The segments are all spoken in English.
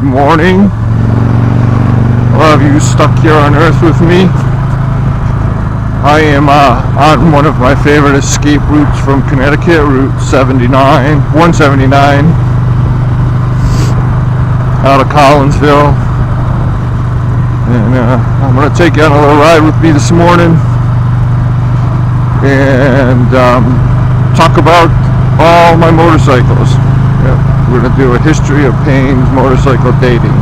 morning. A lot of you stuck here on Earth with me. I am on one of my favorite escape routes from Connecticut, Route 179, out of Collinsville. And I'm going to take you on a little ride with me this morning and talk about all my motorcycles. Yeah, we're going to do a history of Payne's motorcycle dating.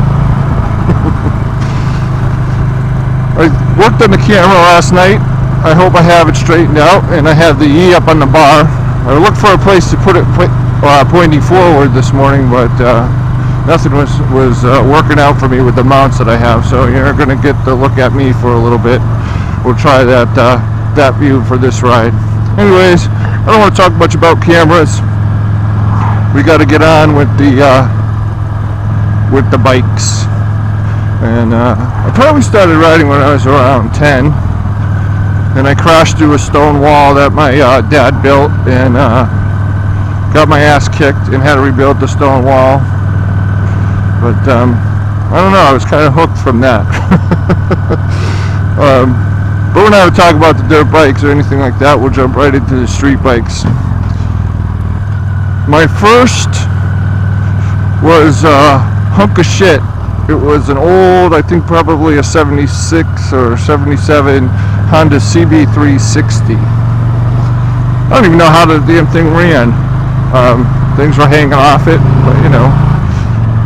I worked on the camera last night. I hope I have it straightened out, and I have the E up on the bar. I looked for a place to put it pointing forward this morning, but nothing was working out for me with the mounts that I have. So you're going to get to look at me for a little bit. We'll try that view for this ride. Anyways, I don't want to talk much about cameras. We got to get on with the bikes. And I probably started riding when I was around 10, and I crashed through a stone wall that my dad built, and got my ass kicked and had to rebuild the stone wall. But I don't know, I was kind of hooked from that. But we're not going to talk about the dirt bikes or anything like that. We'll jump right into the street bikes. My first was a hunk of shit. It was an old, I think probably a 76 or 77 Honda CB360. I don't even know how the damn thing ran. Things were hanging off it, but you know,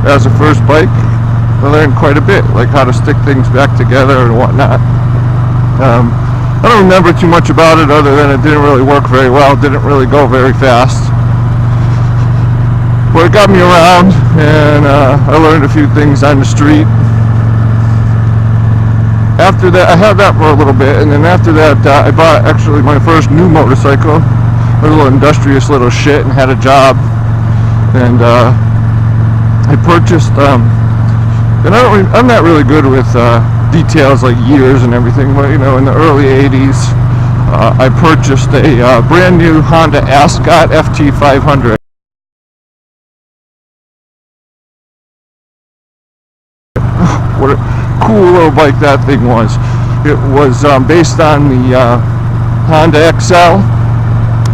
as a first bike, I learned quite a bit, like how to stick things back together and whatnot. I don't remember too much about it other than it didn't really work very well, didn't really go very fast. But it got me around, and I learned a few things on the street. After that, I had that for a little bit, and then after that, I bought actually my first new motorcycle, a little industrious little shit, and had a job. And I purchased, and I'm not really good with details like years and everything, but you know, in the early 80s, I purchased a brand new Honda Ascot FT500. What a cool little bike that thing was. It was based on the Honda XL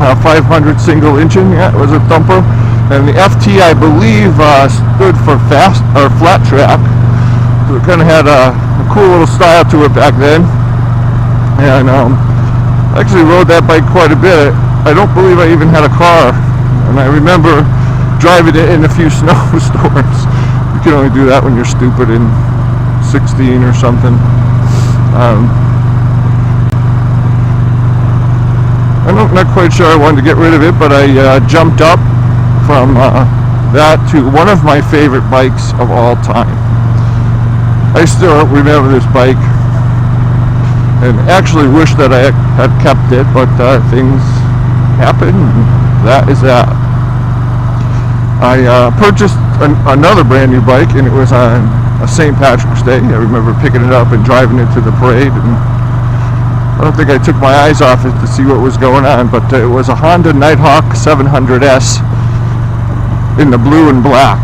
500 single engine. Yeah, it was a thumper. And the FT, I believe, stood for fast or flat track. So it kind of had a cool little style to it back then. And I actually rode that bike quite a bit. I don't believe I even had a car. And I remember driving it in a few snowstorms. You can only do that when you're stupid and 16 or something. I'm not quite sure I wanted to get rid of it, but I jumped up from that to one of my favorite bikes of all time. I still remember this bike and actually wish that I had kept it, but things happen. That is that. I purchased another brand new bike, and it was on a St. Patrick's Day. I remember picking it up and driving it to the parade, and I don't think I took my eyes off it to see what was going on, but it was a Honda Nighthawk 700S in the blue and black.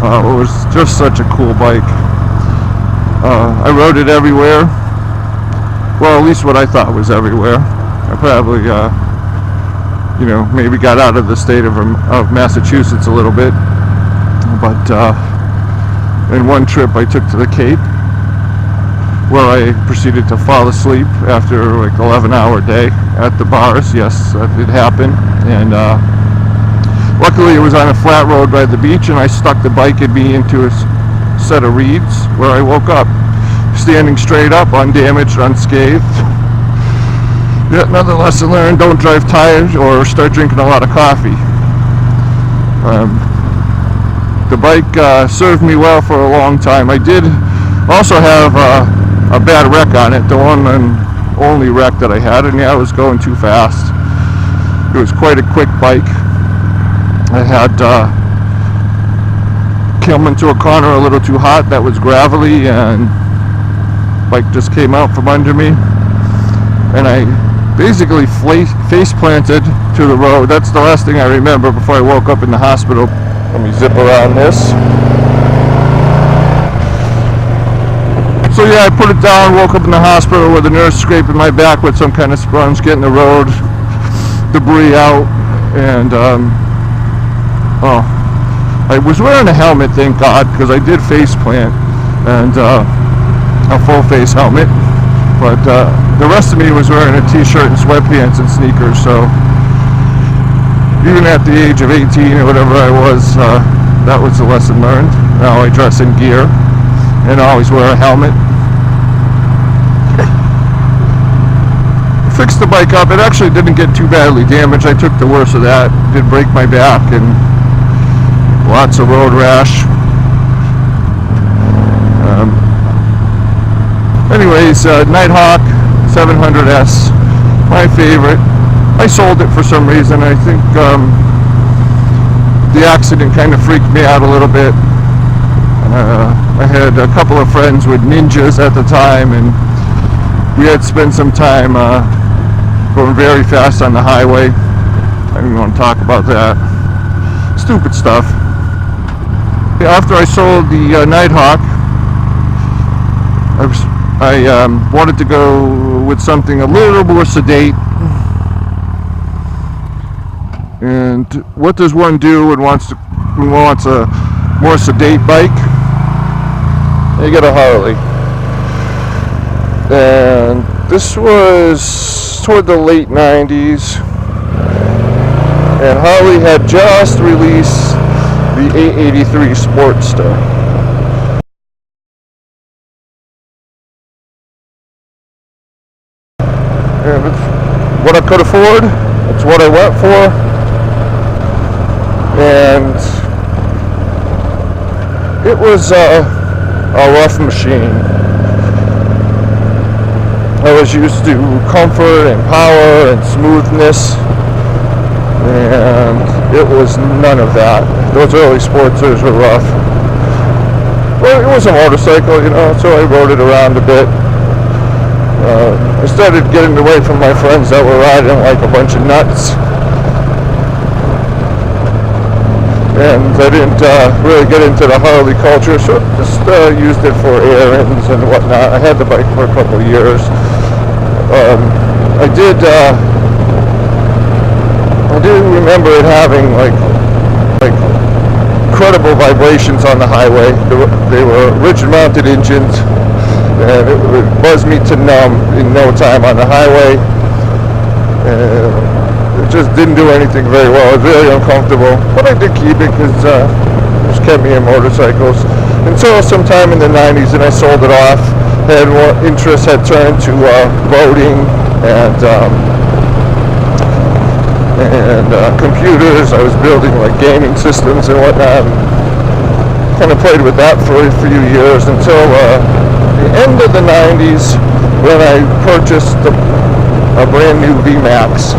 It was just such a cool bike. I rode it everywhere. Well, at least what I thought was everywhere. I probably you know, maybe got out of the state of Massachusetts a little bit, but in one trip I took to the Cape, where I proceeded to fall asleep after like 11-hour day at the bars. Yes, that did happen, and luckily it was on a flat road by the beach, and I stuck the bike and me into a set of reeds where I woke up, standing straight up, undamaged, unscathed. Yeah, another lesson learned: don't drive tired or start drinking a lot of coffee. The bike served me well for a long time. I did also have a bad wreck on it, the one and only wreck that I had, and yeah, I was going too fast. It was quite a quick bike. I had come into a corner a little too hot that was gravelly, and bike just came out from under me, and I basically face planted to the road. That's the last thing I remember before I woke up in the hospital. Let me zip around this. So yeah, I put it down, woke up in the hospital with a nurse scraping my back with some kind of sponge, getting the road debris out, and I was wearing a helmet, thank God, because I did face plant, and a full face helmet, but the rest of me was wearing a t-shirt and sweatpants and sneakers. So even at the age of 18 or whatever I was, that was the lesson learned. Now I dress in gear and always wear a helmet. Fixed the bike up. It actually didn't get too badly damaged. I took the worst of that. Did break my back and lots of road rash. Anyways, Nighthawk 700S, my favorite. I sold it for some reason. I think the accident kind of freaked me out a little bit. I had a couple of friends with Ninjas at the time, and we had spent some time going very fast on the highway. I don't even want to talk about that. Stupid stuff. After I sold the Nighthawk, I wanted to go with something a little more sedate. And what does one do when wants a more sedate bike? You get a Harley. And this was toward the late 90s. And Harley had just released the 883 Sportster. And it's what I could afford. It's what I went for. And it was a rough machine. I was used to comfort and power and smoothness, and it was none of that. Those early Sportsters were rough. Well, it was a motorcycle, you know, so I rode it around a bit. I started getting away from my friends that were riding like a bunch of nuts. And I didn't really get into the Harley culture, so just used it for errands and whatnot. I had the bike for a couple of years. I do remember it having like incredible vibrations on the highway. They were rigid-mounted engines, and it would buzz me to numb in no time on the highway. It just didn't do anything very well. It was very uncomfortable, but I did keep it because it just kept me in motorcycles until sometime in the 90s, and I sold it off. Had more interest had turned to boating and computers. I was building like gaming systems and whatnot. Kind of played with that for a few years until the end of the 90s when I purchased a brand new VMAX.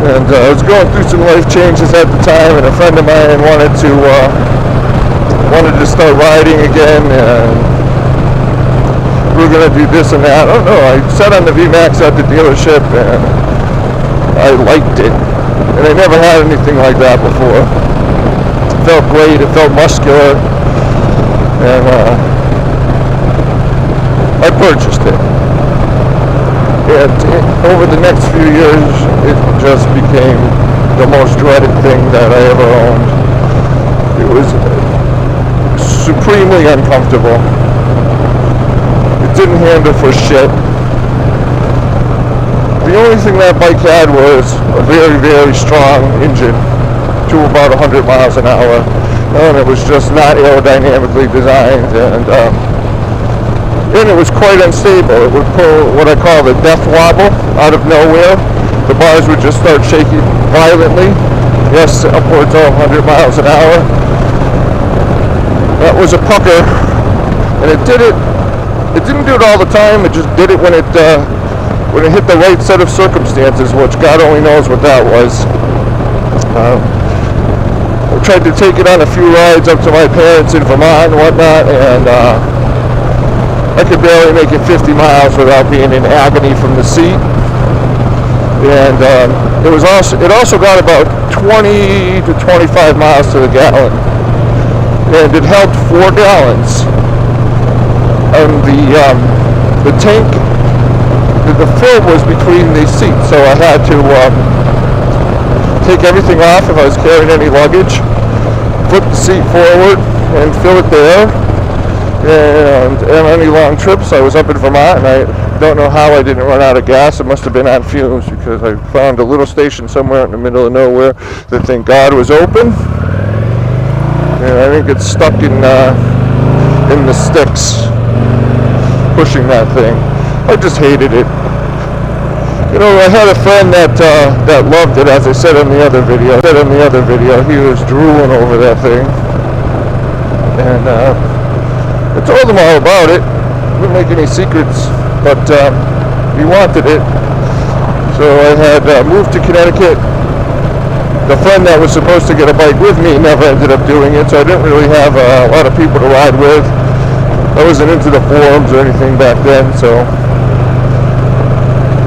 And I was going through some life changes at the time, and a friend of mine wanted to start riding again, and we were going to do this and that. I don't know, I sat on the VMAX at the dealership, and I liked it. And I never had anything like that before. It felt great, it felt muscular, and I purchased it. And over the next few years, it just became the most dreaded thing that I ever owned. It was supremely uncomfortable. It didn't handle for shit. The only thing that bike had was a very, very strong engine to about 100 miles an hour. And it was just not aerodynamically designed, and it was quite unstable. It would pull what I call the death wobble out of nowhere. The bars would just start shaking violently. Yes, upwards of 100 miles an hour. That was a pucker, and it didn't do it all the time. It just did it when it hit the right set of circumstances, which God only knows what that was. tried to take it on a few rides up to my parents in Vermont and whatnot, and I could barely make it 50 miles without being in agony from the seat. And it also got about 20 to 25 miles to the gallon, and it held 4 gallons. And the tank, the fill was between the seats, so I had to take everything off if I was carrying any luggage, flip the seat forward and fill it there. And on any long trips, I was up in Vermont, and I don't know how I didn't run out of gas. It must have been on fumes, because I found a little station somewhere in the middle of nowhere that thank God was open, and I think it's stuck in the sticks, pushing that thing. I just hated it. You know, I had a friend that loved it, as I said in the other video. He was drooling over that thing, and I told him all about it. Didn't make any secrets, but he wanted it. So I had moved to Connecticut. The friend that was supposed to get a bike with me never ended up doing it, so I didn't really have a lot of people to ride with. I wasn't into the forums or anything back then, so.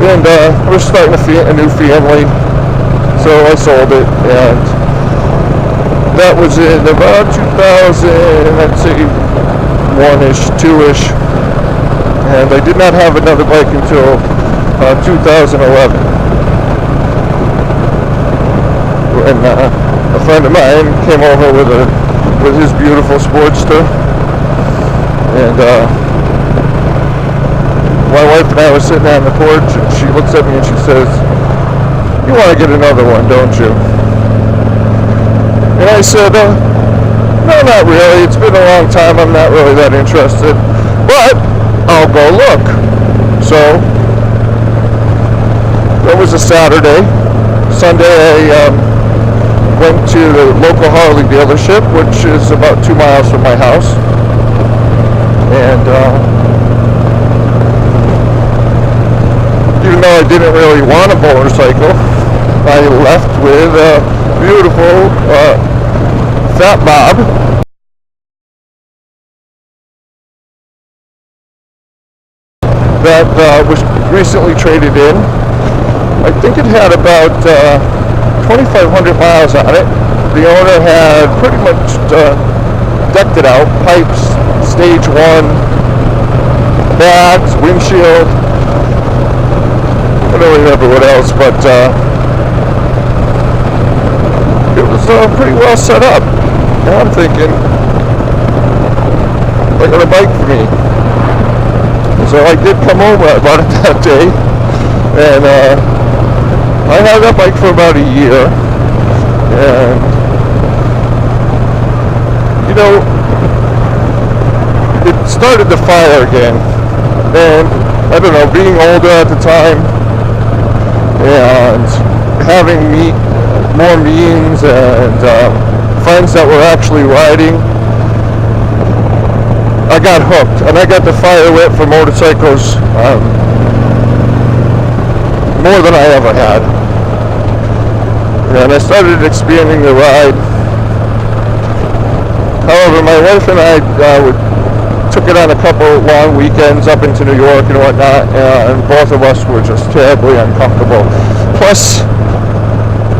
And we're starting a new family, so I sold it, and that was in about 2000, let's see, 1-ish, 2-ish, and I did not have another bike until 2011, when a friend of mine came over with his beautiful Sportster, and my wife and I were sitting on the porch, and she looks at me and she says, "You want to get another one, don't you?" And I said, "No, not really. It's been a long time. I'm not really that interested, but I'll go look." So that was a Saturday. Sunday, I went to the local Harley dealership, which is about 2 miles from my house, and even though I didn't really want a motorcycle, I left with a beautiful Fat Bob. That was recently traded in. I think it had about 2,500 miles on it. The owner had pretty much decked it out. Pipes, stage 1, bags, windshield. I don't remember what else, but it was pretty well set up. And I'm thinking, I got a bike for me. So I did come over, I bought it that day, and I had that bike for about a year, and you know, it started to fire again, and I don't know, being older at the time, and having more means and friends that were actually riding, I got hooked, and I got the fire lit for motorcycles more than I ever had. And I started expanding the ride. However, my wife and I took it on a couple long weekends up into New York and whatnot, and both of us were just terribly uncomfortable. Plus,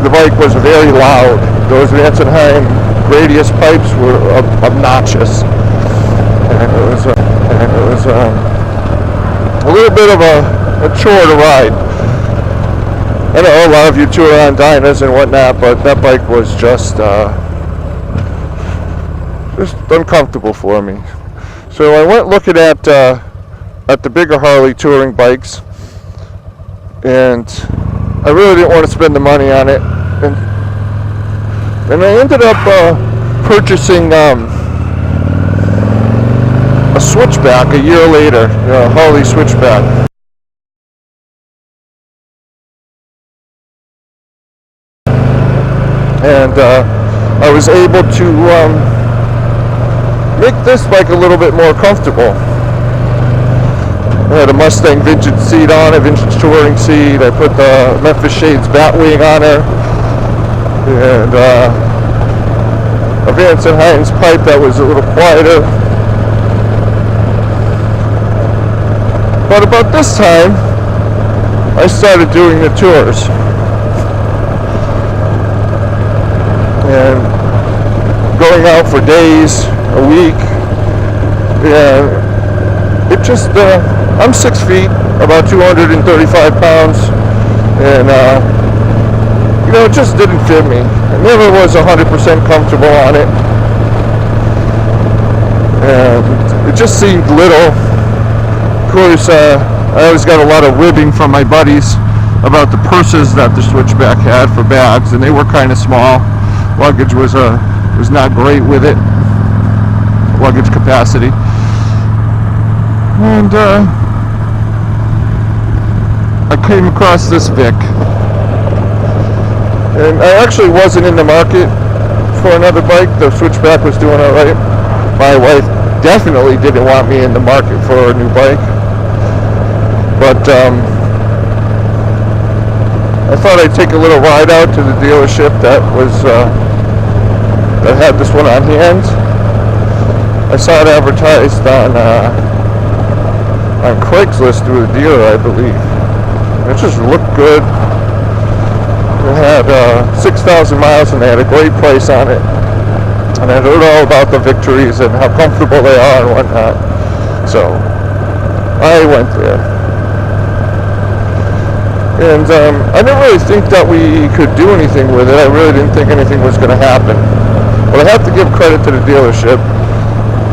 the bike was very loud. Those Vansenheim radius pipes were obnoxious. And it was a little bit of a chore to ride. I know a lot of you tour on Dynas and whatnot, but that bike was just uncomfortable for me. So I went looking at the bigger Harley touring bikes, and I really didn't want to spend the money on it, and I ended up purchasing a switchback a year later, a Harley switchback. And I was able to make this bike a little bit more comfortable. I had a Mustang vintage seat on it, vintage touring seat. I put the Memphis Shades Batwing on her, and a Vance and Hines pipe that was a little quieter. But about this time, I started doing the tours. And going out for days, a week. Yeah, it just, I'm 6 feet, about 235 pounds. And, it just didn't fit me. I never was 100% comfortable on it. And it just seemed little. Of course, I always got a lot of ribbing from my buddies about the purses that the Switchback had for bags, and they were kind of small. Luggage was not great with it, luggage capacity. And I came across this Vic. And I actually wasn't in the market for another bike. The Switchback was doing all right. My wife definitely didn't want me in the market for a new bike. But I thought I'd take a little ride out to the dealership that had this one on hand. I saw it advertised on Craigslist through the dealer, I believe. It just looked good. It had 6,000 miles and they had a great price on it. And I heard all about the victories and how comfortable they are and whatnot. So I went there. And I didn't really think that we could do anything with it. I really didn't think anything was going to happen. But I have to give credit to the dealership.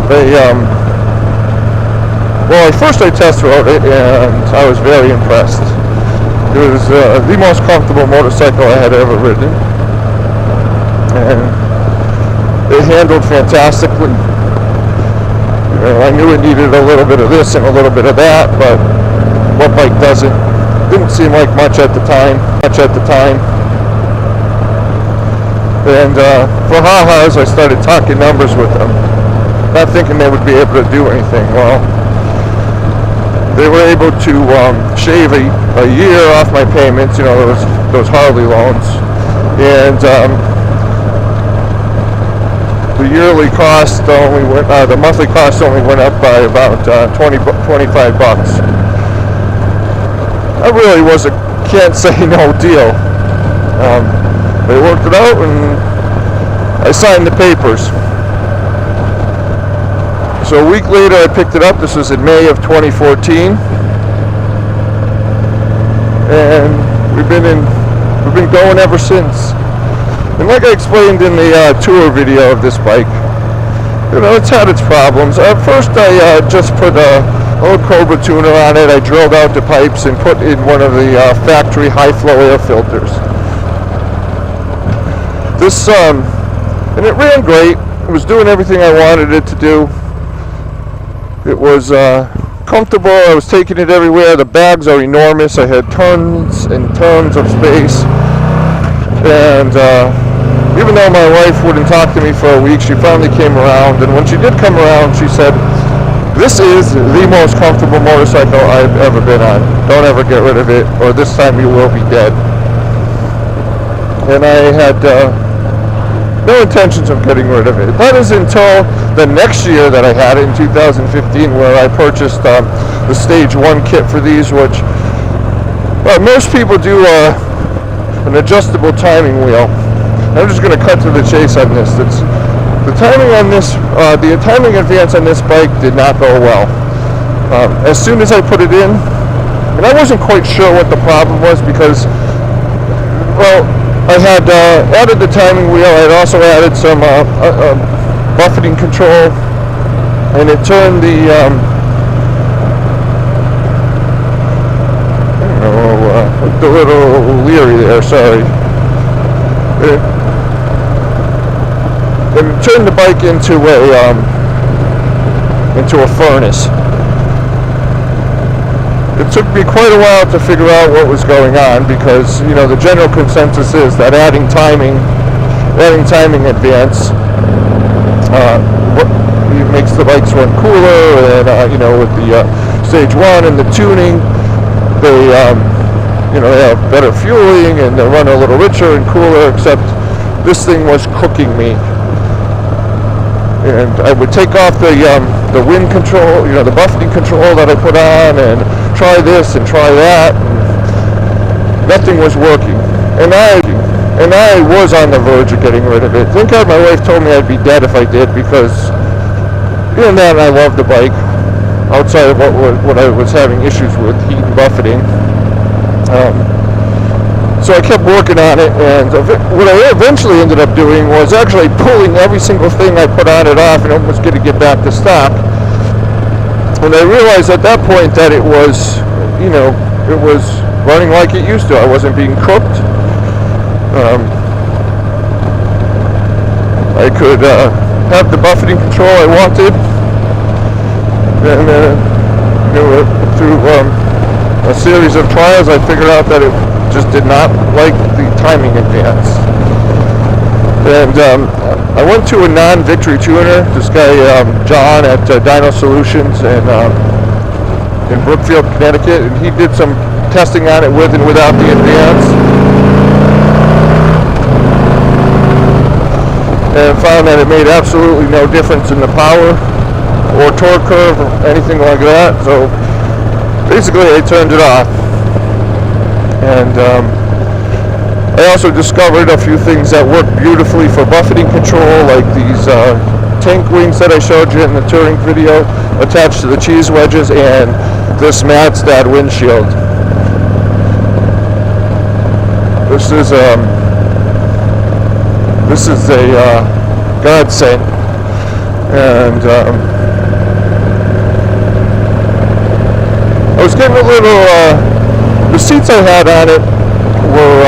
They, at first I test rode it and I was very impressed. It was the most comfortable motorcycle I had ever ridden. And it handled fantastically. I knew it needed a little bit of this and a little bit of that, but what bike doesn't? Didn't seem like much at the time. And for ha-has, I started talking numbers with them, not thinking they would be able to do anything. Well, they were able to shave a year off my payments, those Harley loans, and the yearly cost only went, the monthly cost only went up by about 25 bucks. I really can't say no deal. They worked it out and I signed the papers. So a week later I picked it up. This was in May of 2014. And we've been going ever since. And like I explained in the tour video of this bike, it's had its problems. At first I just put a old Cobra tuner on it. I drilled out the pipes and put in one of the factory high flow air filters. This, and it ran great. It was doing everything I wanted it to do. It was comfortable. I was taking it everywhere. The bags are enormous. I had tons and tons of space. And even though my wife wouldn't talk to me for a week, she finally came around. And when she did come around, she said, "This is the most comfortable motorcycle I've ever been on. Don't ever get rid of it, or this time you will be dead." And I had no intentions of getting rid of it. That is until the next year that I had it in 2015, where I purchased the Stage 1 kit for these, which most people do an adjustable timing wheel. I'm just going to cut to the chase on this. The timing on this, the timing advance on this bike did not go well. As soon as I put it in, and I wasn't quite sure what the problem was because, I had added the timing wheel. I had also added some buffeting control, and it turned the the little leery there. Sorry. It turned the bike into a furnace. It took me quite a while to figure out what was going on because, the general consensus is that adding timing advance makes the bikes run cooler, and, with the Stage 1 and the tuning, they have better fueling and they run a little richer and cooler, except this thing was cooking me. and I would take off the wind control, the buffeting control that I put on, and try this and try that, and nothing was working. And I was on the verge of getting rid of it. Thank God my wife told me I'd be dead if I did, because even then I loved the bike, outside of what I was having issues with, heat and buffeting. So I kept working on it, and what I eventually ended up doing was actually pulling every single thing I put on it off and almost going to get back to stock. And I realized at that point that it was, it was running like it used to. I wasn't being cooked. I could have the buffeting control I wanted, and through a series of trials, I figured out that it just did not like the timing advance. And I went to a non-victory tuner, this guy John at Dyno Solutions in Brookfield, Connecticut, and he did some testing on it with and without the advance, and found that it made absolutely no difference in the power or torque curve or anything like that. So basically I turned it off. And I also discovered a few things that work beautifully for buffeting control, like these tank wings that I showed you in the touring video attached to the cheese wedges, and this Madstad windshield. This is a godsend, and I was getting a little. The seats I had on it were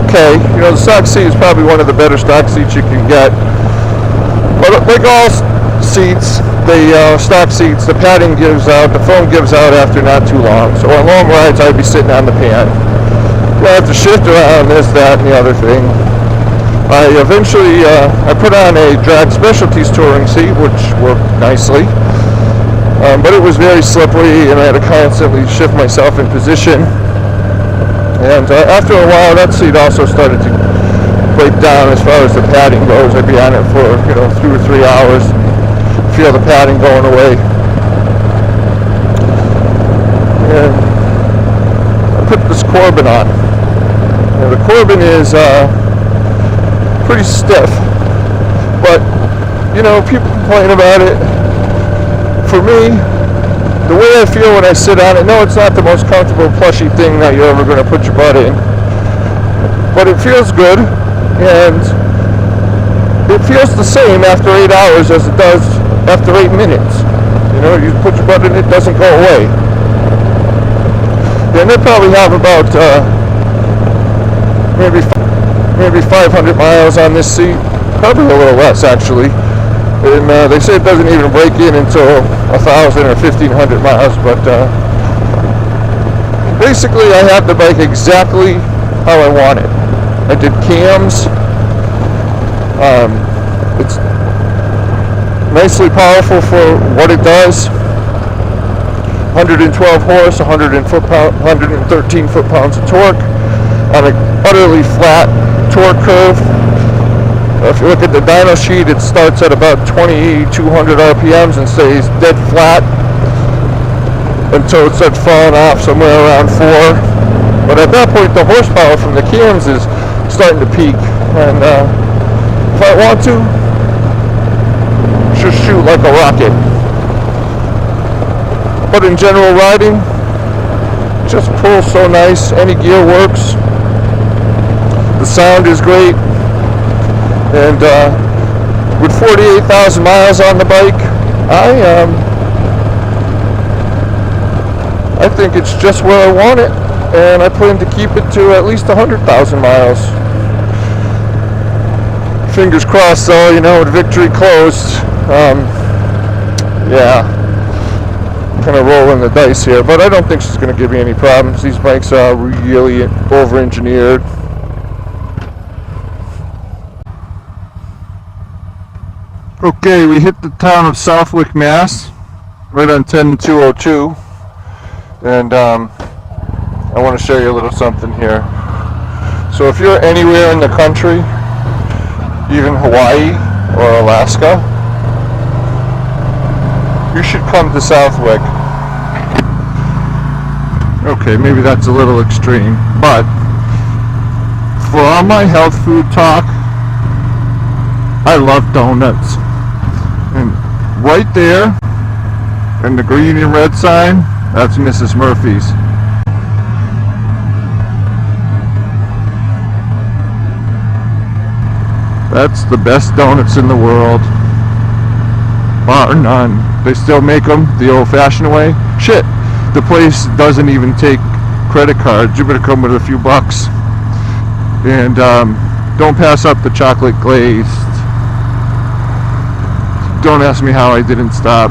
okay. The stock seat is probably one of the better stock seats you can get. But like all seats, stock seats, the padding gives out, the foam gives out after not too long. So on long rides, I'd be sitting on the pan. I have to shift around this, that, and the other thing. I eventually I put on a Drag Specialties touring seat, which worked nicely. But it was very slippery, and I had to constantly shift myself in position. And after a while, that seat also started to break down as far as the padding goes. I'd be on it for 2 or 3 hours, feel the padding going away. And I put this Corbin on. And the Corbin is pretty stiff, but people complain about it. For me, the way I feel when I sit on it, no, it's not the most comfortable plushy thing that you're ever going to put your butt in, but it feels good, and it feels the same after 8 hours as it does after 8 minutes. You put your butt in, it doesn't go away. And they probably have about maybe 500 miles on this seat, probably a little less actually. And they say it doesn't even break in until 1,000 or 1,500 miles. But basically, I have the bike exactly how I want it. I did cams. It's nicely powerful for what it does. 112 horse, 113 foot-pounds of torque on an utterly flat torque curve. If you look at the dyno sheet, it starts at about 2,200 RPMs and stays dead flat until it starts falling off somewhere around 4. But at that point, the horsepower from the cams is starting to peak. And if I want to, just shoot like a rocket. But in general riding, just pulls so nice. Any gear works. The sound is great. And with 48,000 miles on the bike, I think it's just where I want it, and I plan to keep it to at least 100,000 miles. Fingers crossed, though, with victory close. Kind of rolling the dice here, but I don't think she's going to give me any problems. These bikes are really over-engineered. Okay, we hit the town of Southwick, Mass, right on 10202, and I want to show you a little something here. So if you're anywhere in the country, even Hawaii, or Alaska, you should come to Southwick. Okay, maybe that's a little extreme, but for all my health food talk, I love donuts. And right there, in the green and red sign, that's Mrs. Murphy's. That's the best donuts in the world, bar none. They still make them the old-fashioned way. Shit, the place doesn't even take credit cards. You better come with a few bucks. And don't pass up the chocolate glazed. Don't ask me how I didn't stop.